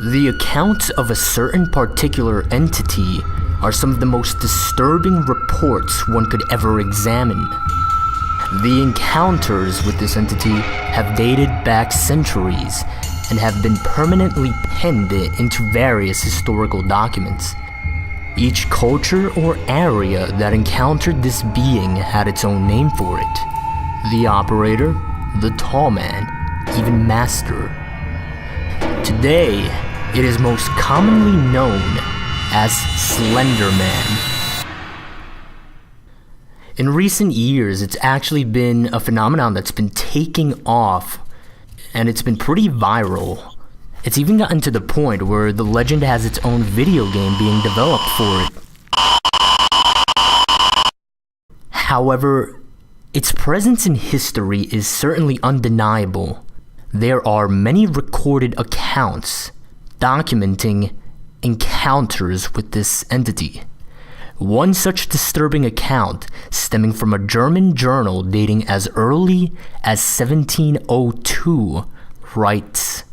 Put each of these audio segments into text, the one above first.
The accounts of a certain particular entity are some of the most disturbing reports one could ever examine. The encounters with this entity have dated back centuries and have been permanently penned into various historical documents. Each culture or area that encountered this being had its own name for it. The operator, the tall man, even master. Today, it is most commonly known as Slender Man. In recent years, it's actually been a phenomenon that's been taking off, and it's been pretty viral. It's even gotten to the point where the legend has its own video game being developed for it. However, its presence in history is certainly undeniable. There are many recorded accounts documenting encounters with this entity. One such disturbing account, stemming from a German journal dating as early as 1702, writes,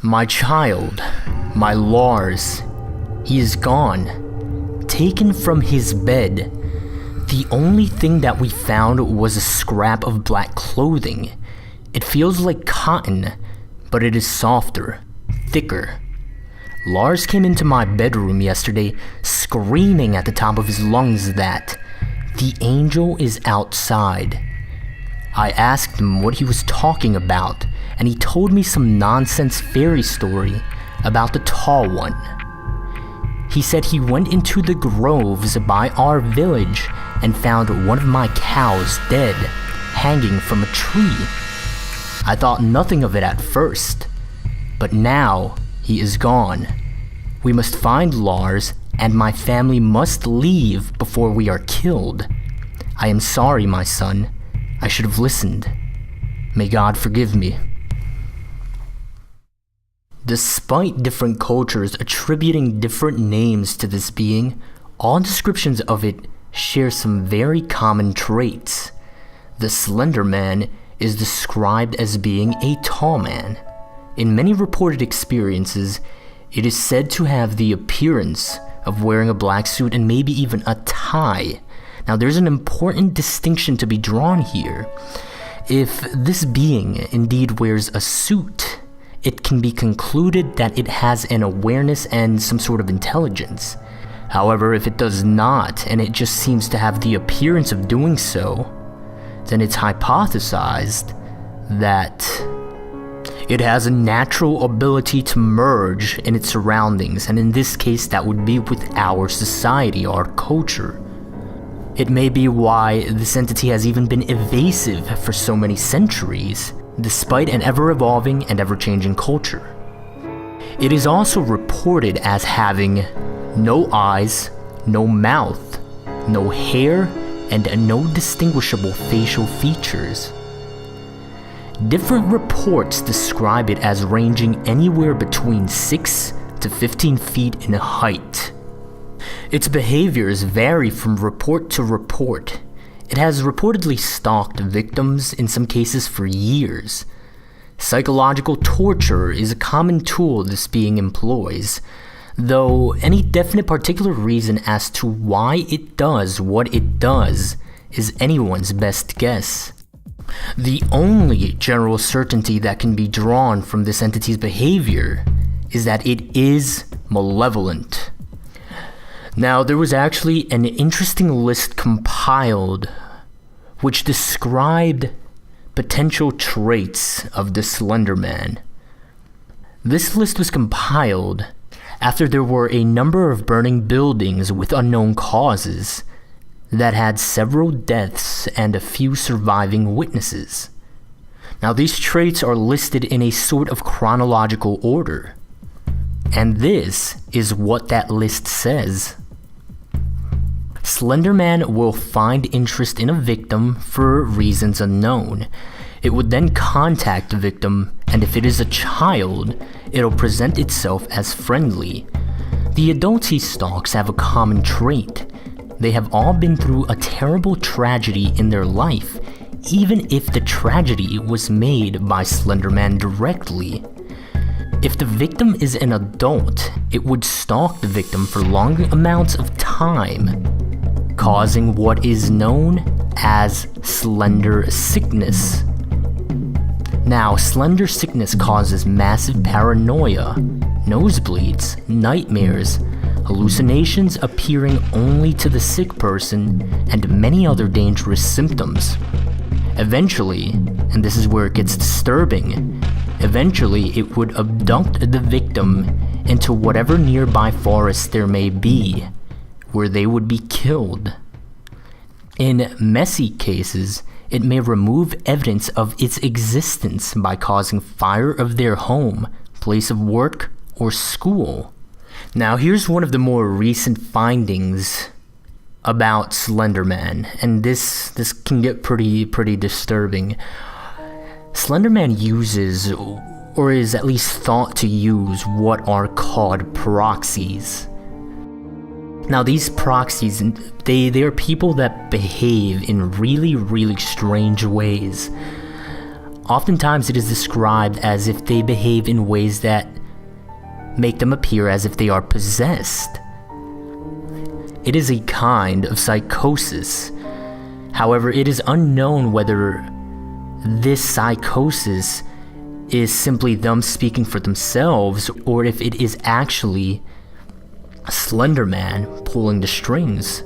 "My child, my Lars, he is gone, taken from his bed. The only thing that we found was a scrap of black clothing. It feels like cotton, but it is softer, thicker. Lars came into my bedroom yesterday screaming at the top of his lungs that the angel is outside. I asked him what he was talking about, and he told me some nonsense fairy story about the tall one. He said he went into the groves by our village and found one of my cows dead, hanging from a tree. I thought nothing of it at first, but now he is gone. We must find Lars, and my family must leave before we are killed. I am sorry, my son. I should have listened. May God forgive me." Despite different cultures attributing different names to this being, all descriptions of it share some very common traits. The Slender Man is described as being a tall man. In many reported experiences, it is said to have the appearance of wearing a black suit and maybe even a tie. Now, there's an important distinction to be drawn here. If this being indeed wears a suit, it can be concluded that it has an awareness and some sort of intelligence. However, if it does not, and it just seems to have the appearance of doing so, then it's hypothesized that it has a natural ability to merge in its surroundings, and in this case that would be with our society, our culture. It may be why this entity has even been evasive for so many centuries, despite an ever-evolving and ever-changing culture. It is also reported as having no eyes, no mouth, no hair, and no distinguishable facial features. Different reports describe it as ranging anywhere between 6 to 15 feet in height. Its behaviors vary from report to report. It has reportedly stalked victims, in some cases for years. Psychological torture is a common tool this being employs, though any definite particular reason as to why it does what it does is anyone's best guess. The only general certainty that can be drawn from this entity's behavior is that it is malevolent. Now, there was actually an interesting list compiled which described potential traits of the Slender Man. This list was compiled after there were a number of burning buildings with unknown causes that had several deaths and a few surviving witnesses. Now, these traits are listed in a sort of chronological order, and this is what that list says. Slender Man will find interest in a victim for reasons unknown. It would then contact the victim, and if it is a child, it'll present itself as friendly. The adults he stalks have a common trait. They have all been through a terrible tragedy in their life, even if the tragedy was made by Slender Man directly. If the victim is an adult, it would stalk the victim for long amounts of time, causing what is known as slender sickness. Now, slender sickness causes massive paranoia, nosebleeds, nightmares, hallucinations appearing only to the sick person, and many other dangerous symptoms. Eventually, and this is where it gets disturbing, eventually it would abduct the victim into whatever nearby forest there may be, where they would be killed. In messy cases, it may remove evidence of its existence by causing fire of their home, place of work, or school. Now here's one of the more recent findings about Slender Man, and this can get pretty disturbing. Slender Man uses, or is at least thought to use, what are called proxies. Now these proxies, they are people that behave in really strange ways. Oftentimes it is described as if they behave in ways that make them appear as if they are possessed. It is a kind of psychosis. However, it is unknown whether this psychosis is simply them speaking for themselves, or if it is actually Slender Man pulling the strings.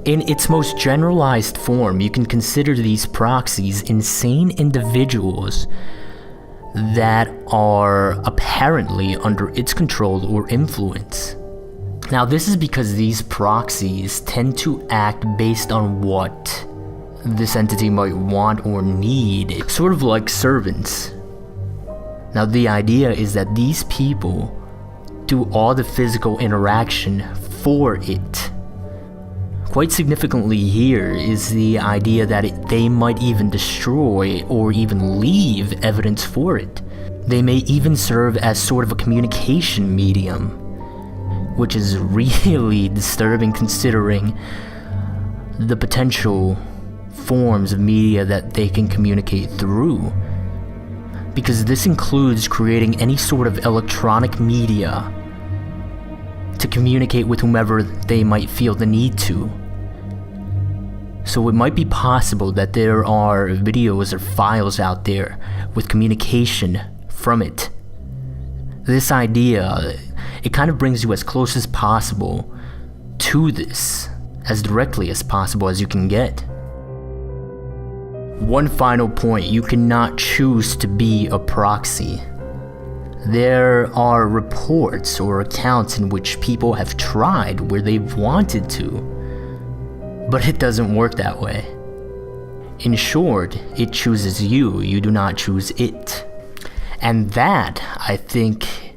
In its most generalized form, you can consider these proxies insane individuals that are apparently under its control or influence. Now, this is because these proxies tend to act based on what this entity might want or need, sort of like servants. Now, the idea is that these people do all the physical interaction for it. Quite significantly here is the idea that they might even destroy or even leave evidence for it. They may even serve as sort of a communication medium, which is really disturbing considering the potential forms of media that they can communicate through. Because this includes creating any sort of electronic media to communicate with whomever they might feel the need to. So it might be possible that there are videos or files out there with communication from it. This idea, it kind of brings you as close as possible to this, as directly as possible as you can get. One final point, you cannot choose to be a proxy. There are reports or accounts in which people have tried where they've wanted to, but it doesn't work that way. In short, it chooses you, you do not choose it. And that, I think,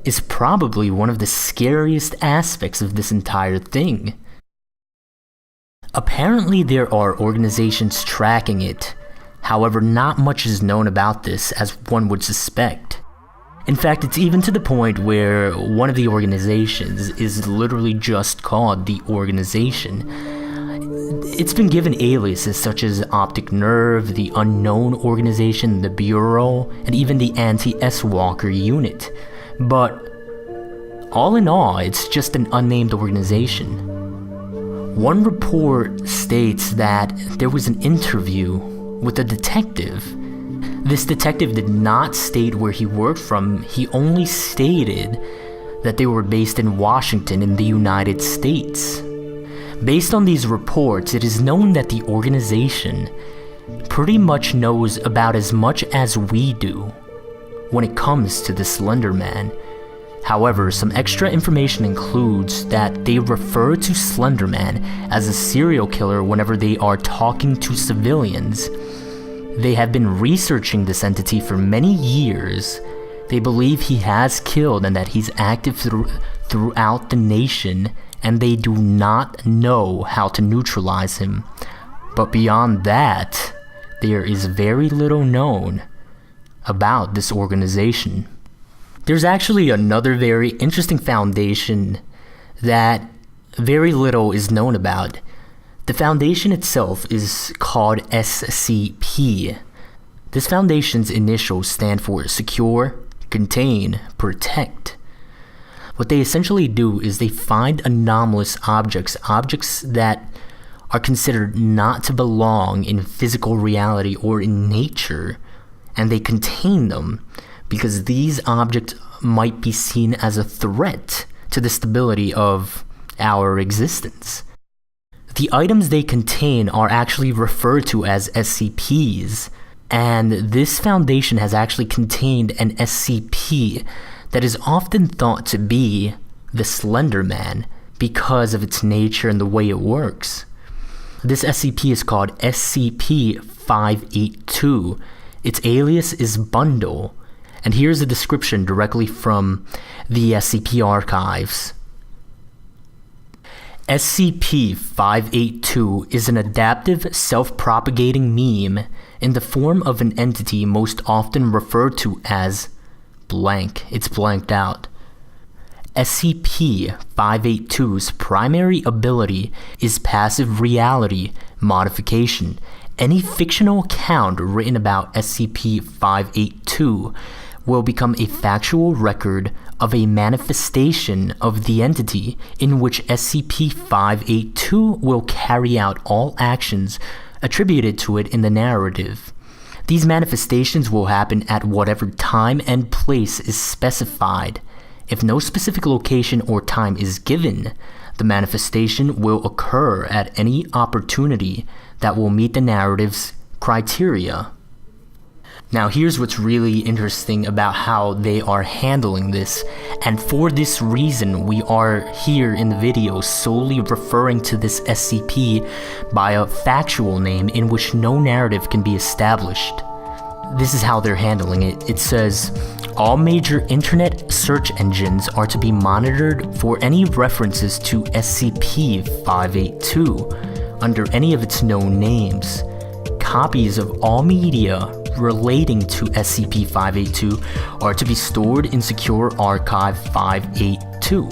is probably one of the scariest aspects of this entire thing. Apparently there are organizations tracking it, however not much is known about this as one would suspect. In fact, it's even to the point where one of the organizations is literally just called the organization. It's been given aliases such as Optic Nerve, the Unknown Organization, the Bureau, and even the Anti-S-Walker Unit. But all in all, it's just an unnamed organization. One report states that there was an interview with a detective. This detective did not state where he worked from, he only stated that they were based in Washington in the United States. Based on these reports, it is known that the organization pretty much knows about as much as we do when it comes to the Slender Man. However, some extra information includes that they refer to Slender Man as a serial killer whenever they are talking to civilians. They have been researching this entity for many years. They believe he has killed and that he's active throughout the nation, and they do not know how to neutralize him. But beyond that, there is very little known about this organization. There's actually another very interesting foundation that very little is known about. The foundation itself is called SCP, This foundation's initials stand for secure, contain, protect. What they essentially do is they find anomalous objects that are considered not to belong in physical reality or in nature, and they contain them because these objects might be seen as a threat to the stability of our existence. The items they contain are actually referred to as SCPs, and this foundation has actually contained an SCP that is often thought to be the Slender Man because of its nature and the way it works. This SCP is called SCP-582. Its alias is Bundle, and here's a description directly from the SCP archives. SCP-582 is an adaptive, self-propagating meme in the form of an entity most often referred to as blank. It's blanked out. SCP-582's primary ability is passive reality modification. Any fictional account written about SCP-582 will become a factual record of a manifestation of the entity in which SCP-582 will carry out all actions attributed to it in the narrative. These manifestations will happen at whatever time and place is specified. If no specific location or time is given, the manifestation will occur at any opportunity that will meet the narrative's criteria. Now here's what's really interesting about how they are handling this, and for this reason we are here in the video solely referring to this SCP by a factual name in which no narrative can be established. This is how they're handling it. It says, all major internet search engines are to be monitored for any references to SCP-582 under any of its known names. Copies of all media relating to SCP-582 are to be stored in Secure Archive 582.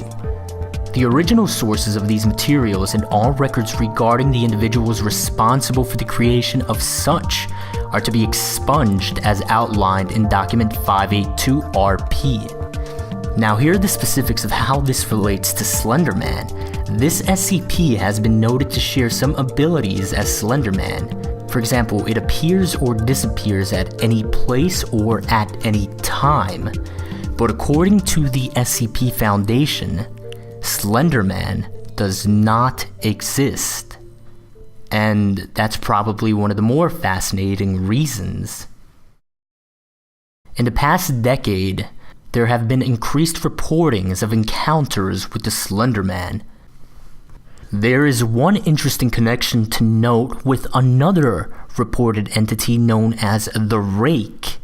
The original sources of these materials and all records regarding the individuals responsible for the creation of such are to be expunged as outlined in Document 582-RP. Now here are the specifics of how this relates to Slender Man. This SCP has been noted to share some abilities as Slender Man. For example, it appears or disappears at any place or at any time. But according to the SCP Foundation, Slender Man does not exist. And that's probably one of the more fascinating reasons. In the past decade, there have been increased reportings of encounters with the Slender Man. There is one interesting connection to note with another reported entity known as the Rake.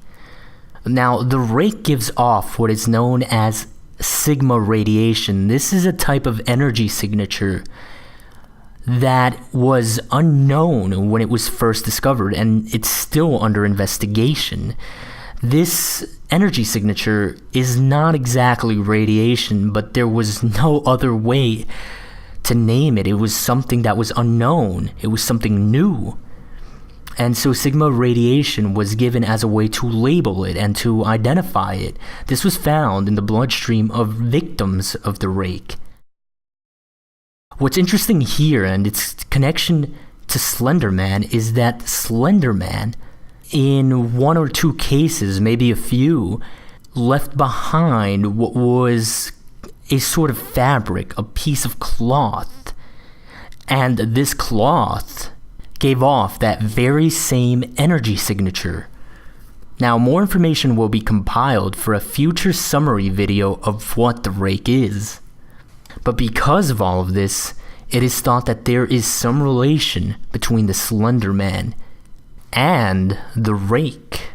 Now, the Rake gives off what is known as sigma radiation. This is a type of energy signature that was unknown when it was first discovered, and it's still under investigation. This energy signature is not exactly radiation, but there was no other way to name it. It was something that was unknown. It was something new. And so sigma radiation was given as a way to label it and to identify it. This was found in the bloodstream of victims of the Rake. What's interesting here and its connection to Slender Man is that Slender Man, in one or two cases, maybe a few, left behind what was a sort of fabric, a piece of cloth, and this cloth gave off that very same energy signature. Now, more information will be compiled for a future summary video of what the Rake is. But because of all of this, it is thought that there is some relation between the Slender Man and the Rake.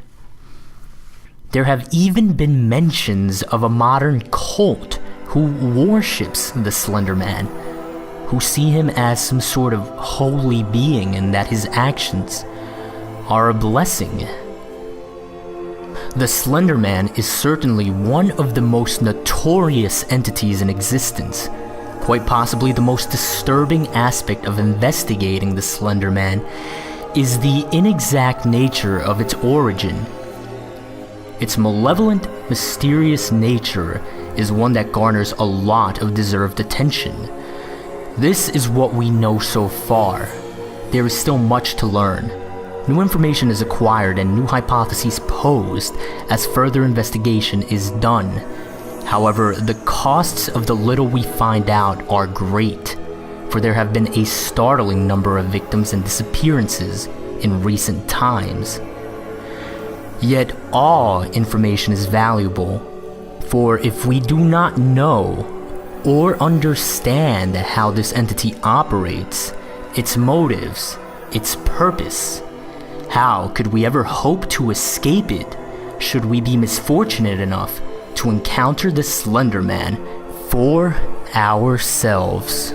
There have even been mentions of a modern cult who worships the Slender Man, who see him as some sort of holy being and that his actions are a blessing. The Slender Man is certainly one of the most notorious entities in existence. Quite possibly the most disturbing aspect of investigating the Slender Man is the inexact nature of its origin. Its malevolent, mysterious nature is one that garners a lot of deserved attention. This is what we know so far. There is still much to learn. New information is acquired and new hypotheses posed as further investigation is done. However, the costs of the little we find out are great, for there have been a startling number of victims and disappearances in recent times. Yet all information is valuable, for if we do not know or understand how this entity operates, its motives, its purpose, how could we ever hope to escape it should we be misfortunate enough to encounter the Slender Man for ourselves?